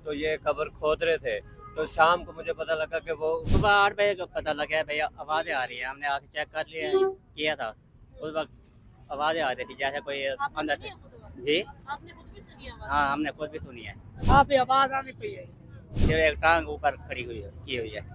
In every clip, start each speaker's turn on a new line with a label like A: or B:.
A: तो ये कब्र खोद रहे थे। तो शाम को मुझे पता लगा कि वो
B: सुबह 8 बजे को पता लगा भैया आवाज़ें आ रही है। हमने आके चेक कर लिया किया था। उस वक्त आवाज़ें आ रही थी जैसे कोई अंदर से। जी
C: आपने खुद भी सुनी आवाज़?
B: हाँ, हमने खुद भी सुनी है।
D: आप आवाज आनी पई है।
B: फिर एक टांग ऊपर खड़ी हुई है की हुई है।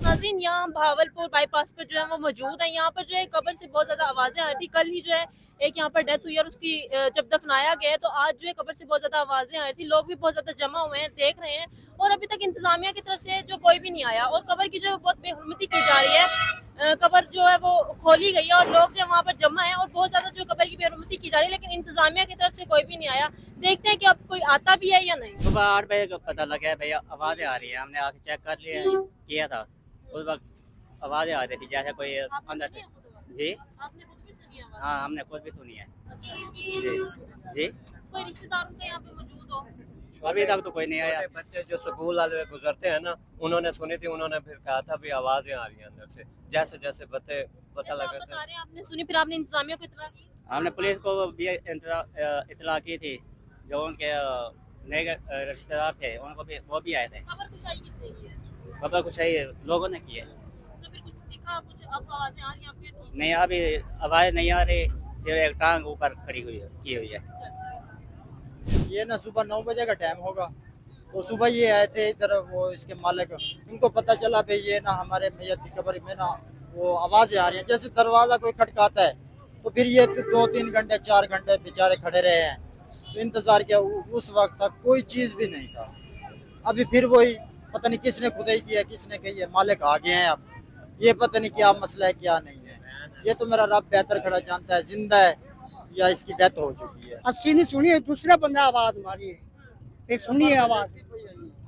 C: नाज़रीन, यहाँ भावलपुर बाईपास पर जो है वो मौजूद है। यहाँ पर जो है कब्र से बहुत ज़्यादा आवाज़ें आ रही थी। कल ही जो है एक यहाँ पर डेथ हुई और उसकी जब दफनाया गया तो आज जो है कब्र से बहुत ज़्यादा आवाज़ें आ रही थी। लोग भी बहुत ज़्यादा जमा हुए हैं, देख रहे हैं, और अभी तक इंतजामिया की तरफ से जो कोई भी नहीं आया और कब्र की जो है बहुत बेहुरमती की जा रही है। कब्र जो है वो खोली गई है और लोग जो वहाँ पर जमा है और बहुत ज़्यादा जो कब्र की बेहुरमती की जा रही है, लेकिन इंतजामिया की तरफ से कोई भी नहीं आया। देखते हैं कि अब कोई आता भी है या नहीं।
B: सुबह 8 बजे को पता लगा भैया आवाज़ें आ रही है। हमने आके चेक कर लिया किया था। उस वक्त आवाज़ें आ रही थी जैसे कोई अंदर से। जी
C: आपने खुद भी सुनी आवाज़?
B: हाँ, हमने खुद भी सुनी है।
C: अच्छा।
B: जी जी
C: कोई रिश्तेदार उनके यहाँ पे मौजूद हो?
B: अभी तक तो कोई नहीं आया।
A: छोटे बच्चे जो स्कूल वाले गुजरते हैं ना, उन्होंने सुनी थी, उन्होंने फिर कहा था भी आवाज़ें आ रही हैं अंदर से। जैसे जैसे पता
C: जैसा
A: लगा
C: आप
A: था।
C: बता रहे हैं आपने सुनी, फिर आपने इंतजामिया को इत्तला की?
B: हमने पुलिस को भी इतला की थी। जो उनके नए रिश्तेदार थे उनको भी वो भी आए थे।
C: खबर कुशाई किसने की है?
B: खबर कुछ सही लोगों ने की है।
C: तो फिर कुछ दिखा, कुछ अब आवाज़ें आ रही हैं फिर ठीक?
B: नहीं, अभी आवाज़ नहीं आ रही। सिर्फ एक टांग ऊपर खड़ी हुई है की हुई है।
E: ये ना सुबह 9 बजे का टाइम होगा, तो सुबह ये आए थे इधर, वो इसके मालिक, उनको पता चला भाई ये ना हमारे मैयत की कब्र में ना वो आवाज़ें आ रही हैं। जैसे दरवाज़ा कोई खटकाता है तो फिर ये 2-3 घंटे 4 घंटे बेचारे खड़े रहे हैं, तो इंतज़ार किया। उस वक्त तक कोई चीज़ भी नहीं था। अभी फिर वही पता नहीं किसने खुदाई किया, किसने की है, मालिक आ गए हैं। अब ये पता नहीं क्या मसला है क्या नहीं है, ये तो मेरा रब बेहतर खड़ा जानता है, जिंदा है या इसकी डेथ हो चुकी है।
D: 80 नहीं सुनी है, दूसरा बंदा आवाज मारी है, एक सुनी है आवाज।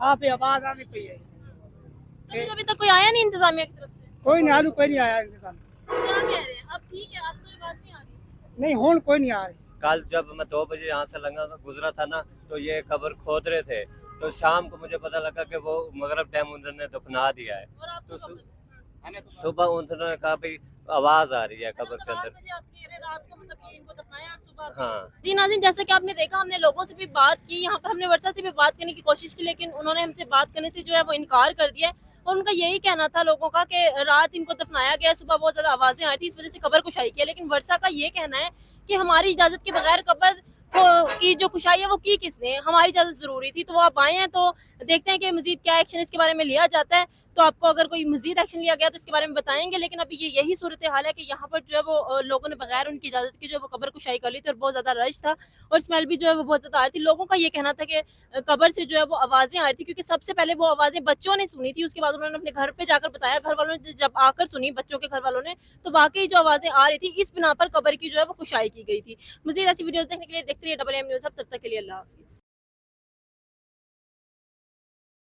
D: आप आवाज आनी पई है।
C: तो फिर अभी तक कोई आया नहीं इंतजामिया की तरफ से?
D: कोई नहीं आलू, कोई नहीं आया इंतजाम।
C: क्या कह रहे हैं? अब ठीक है, अब कोई बात नहीं आ रही?
D: नहीं होन कोई नहीं आ रही।
A: कल जब मैं 2 बजे यहाँ से गुजरा था ना, तो ये कब्र खोद रहे थे। तो शाम को मुझे पता लगा कि वो मगरब टाइम उन्होंने दफना दिया है।
C: और आपको
A: तो
C: कब
A: सुबह उन्होंने कहा भाई आवाज़ आ रही है कब्र से अंदर।
C: रात को मतलब ये इनको दफनाया और सुबह?
A: हाँ।
C: जी नाज़रीन, जैसा कि आपने देखा, हमने लोगों से भी बात की, यहाँ पर हमने वर्षा से भी बात करने की कोशिश की, लेकिन उन्होंने हमसे बात करने से जो है वो इनकार कर दिया है। और उनका यही कहना था लोगों का कि रात इनको दफनाया गया, सुबह बहुत ज्यादा आवाजें आ रही थी, इस वजह से कब्र कुशाई की है। लेकिन वर्षा का ये कहना है कि हमारी इजाजत के बगैर कब्र की जो कुशाई है वो की किसने, हमारी इजाजत जरूरी थी। तो वो आप आए हैं तो देखते हैं कि मजीद क्या एक्शन इसके बारे में लिया जाता है। तो आपको अगर कोई मजीद एक्शन लिया गया तो इसके बारे में बताएंगे। लेकिन अभी ये यही सूरत हाल है कि यहाँ पर जो है वो लोगों ने बगैर उनकी इजाजत के जो है वो कब्र कुशाई कर ली थी और बहुत ज्यादा रश था और स्मेल भी जो है वो बहुत ज्यादा आ रही थी। लोगों का ये कहना था कि कब्र से जो है वो आवाजें आ रही थी, क्योंकि सबसे पहले वो आवाजें बच्चों ने सुनी थी, उसके बाद उन्होंने अपने घर पे जाकर बताया, घर वालों ने जब आकर सुनी, बच्चों के घर वालों ने, तो वाकई जो आवाजें आ रही थी इस बिना पर कब्र की जो है वो कुशाई की गई थी। मजीद ऐसी वीडियोस देखने के लिए देखते रहिए डबल एम न्यूज़। तब तक के लिए अल्लाह हाफिज़।